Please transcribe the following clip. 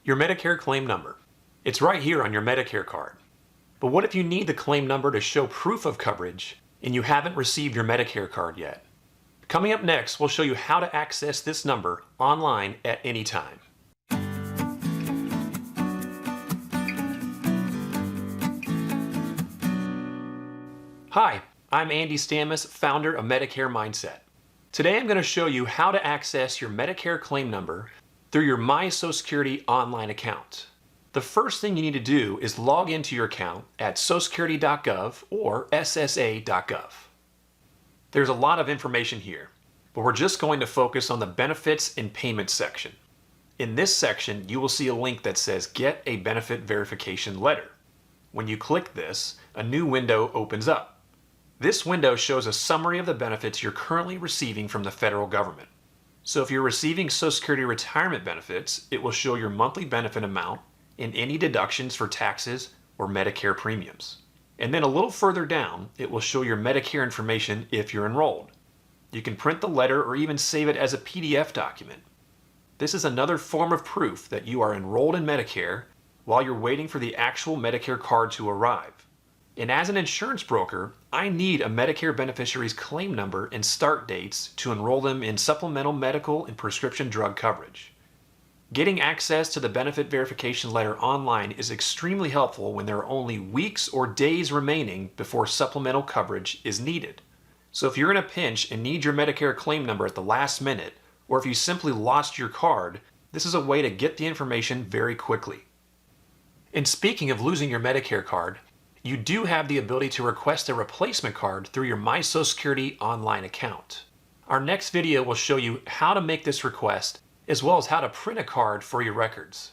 Your Medicare claim number. It's right here on your Medicare card. But what if you need the claim number to show proof of coverage and you haven't received your Medicare card yet? Coming up next, we'll show you how to access this number online at any time. Hi, I'm Andy Stammas, founder of Medicare Mindset. Today I'm going to show you how to access your Medicare claim number through your My Social Security online account. The first thing you need to do is log into your account at socialsecurity.gov or ssa.gov. There's a lot of information here, but we're just going to focus on the benefits and payments section. In this section, you will see a link that says Get a Benefit Verification Letter. When you click this, a new window opens up. This window shows a summary of the benefits you're currently receiving from the federal government. So if you're receiving Social Security retirement benefits, it will show your monthly benefit amount and any deductions for taxes or Medicare premiums. And then a little further down, it will show your Medicare information if you're enrolled. You can print the letter or even save it as a PDF document. This is another form of proof that you are enrolled in Medicare while you're waiting for the actual Medicare card to arrive. And as an insurance broker, I need a Medicare beneficiary's claim number and start dates to enroll them in supplemental medical and prescription drug coverage. Getting access to the benefit verification letter online is extremely helpful when there are only weeks or days remaining before supplemental coverage is needed. So if you're in a pinch and need your Medicare claim number at the last minute, or if you simply lost your card, this is a way to get the information very quickly. And speaking of losing your Medicare card, you do have the ability to request a replacement card through your My Social Security online account. Our next video will show you how to make this request as well as how to print a card for your records.